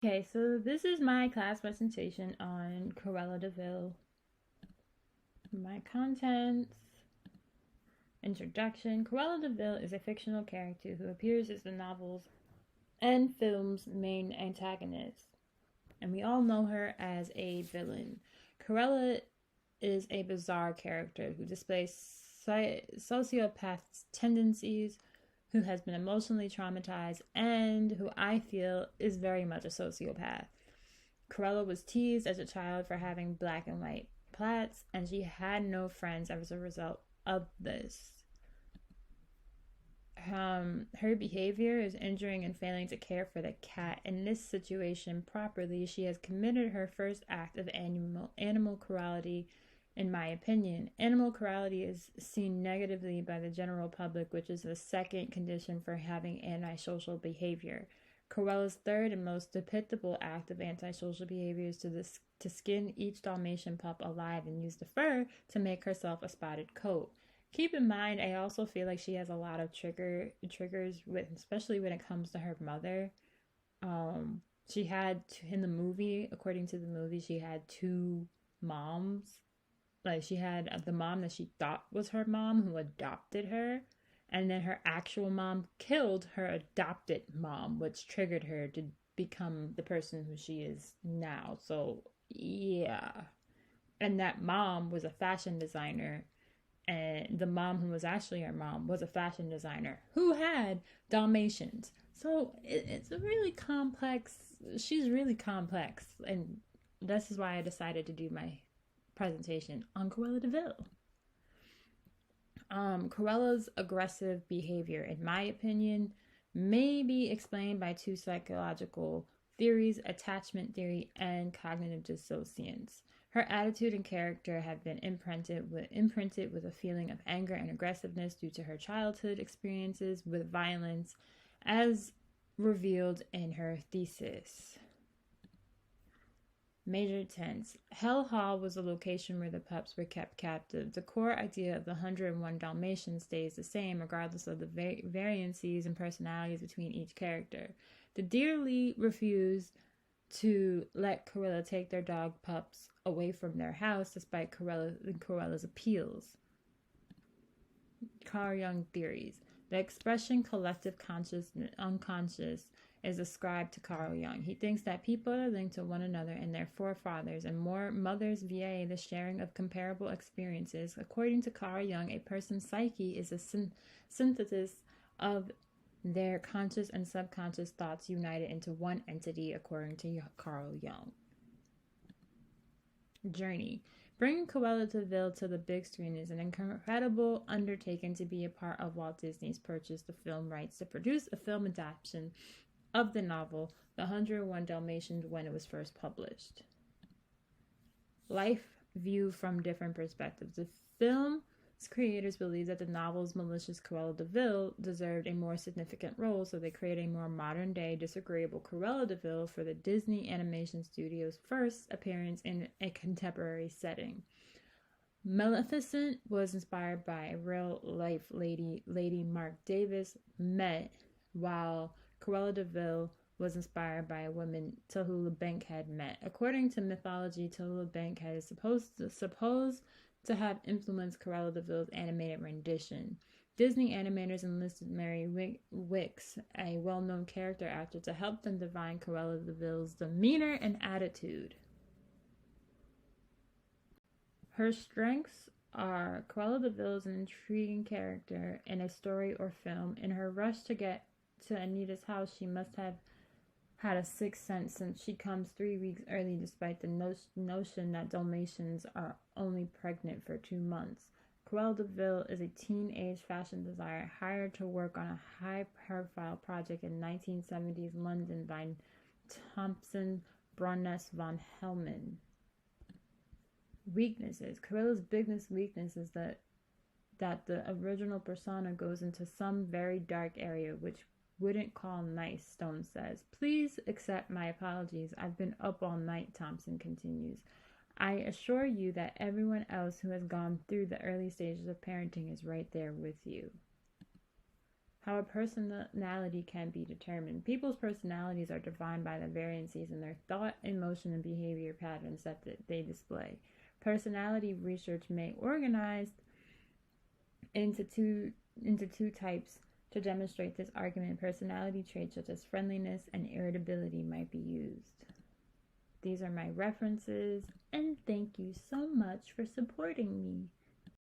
Okay, so this is my class presentation on Cruella De vil. My contents, introduction. Cruella De vil is a fictional character who appears as the novel's and film's main antagonist, and we all know her as a villain. Cruella is a bizarre character who displays sociopath tendencies, who has been emotionally traumatized, and who I feel is very much a sociopath. Cruella was teased as a child for having black and white plaits, and she had no friends as a result of this. Her behavior is injuring and failing to care for the cat. In this situation, properly, she has committed her first act of animal cruelty. In my opinion, animal cruelty is seen negatively by the general public, which is the second condition for having antisocial behavior. Cruella's third and most depictable act of antisocial behavior is to skin each Dalmatian pup alive and use the fur to make herself a spotted coat. Keep in mind, I also feel like she has a lot of triggers with, especially when it comes to her mother. She had in the movie, according to the movie, she had two moms. Like she had the mom that she thought was her mom who adopted her, and then her actual mom killed her adopted mom, which triggered her to become the person who she is now. So yeah, and that mom was a fashion designer, and the mom who was actually her mom was a fashion designer who had Dalmatians. So it's a really complex. She's really complex, and this is why I decided to do my presentation on Cruella De vil. Cruella's aggressive behavior, in my opinion, may be explained by two psychological theories: attachment theory and cognitive dissonance. Her attitude and character have been imprinted with a feeling of anger and aggressiveness due to her childhood experiences with violence, as revealed in her thesis. Major tense. Hell Hall was the location where the pups were kept captive. The core idea of the 101 Dalmatians stays the same regardless of the variances and personalities between each character. The dearly refuse to let Cruella take their dog pups away from their house despite Cruella's appeals. Carl Jung theories. The expression collective unconscious is ascribed to Carl Jung. He thinks that people are linked to one another and their forefathers and more mothers via the sharing of comparable experiences. According to Carl Jung, a person's psyche is a synthesis of their conscious and subconscious thoughts united into one entity, according to Carl Jung. Journey. Bringing Cruella De vil to the big screen is an incredible undertaking to be a part of. Walt Disney's purchased the film rights to produce a film adaptation of the novel The 101 Dalmatians when it was first published. Life viewed from different perspectives. The film's creators believed that the novel's malicious Cruella De vil deserved a more significant role, so they created a more modern-day, disagreeable Cruella De vil for the Disney Animation Studios' first appearance in a contemporary setting. Maleficent was inspired by real-life Lady Mark Davis Met, while Cruella De vil was inspired by a woman Tallulah Bankhead met. According to mythology, Tallulah Bankhead is supposed to have influenced Cruella De vil's animated rendition. Disney animators enlisted Mary Wickes, a well-known character actor, to help them divine Cruella De vil's demeanor and attitude. Her strengths are Cruella De vil is an intriguing character in a story or film. In her rush to get to Anita's house, she must have had a sixth sense since she comes 3 weeks early despite the notion that Dalmatians are only pregnant for 2 months. Cruella De vil is a teenage fashion designer hired to work on a high-profile project in 1970s London by Thompson Bruness von Hellman. Weaknesses. Cruella's biggest weakness is that the original persona goes into some very dark area, which wouldn't call nice, Stone says. Please accept my apologies. I've been up all night, Thompson continues. I assure you that everyone else who has gone through the early stages of parenting is right there with you. How a personality can be determined. People's personalities are defined by the variances in their thought, emotion, and behavior patterns that they display. Personality research may organize into two types to demonstrate this argument. Personality traits such as friendliness and irritability might be used. These are my references, and thank you so much for supporting me.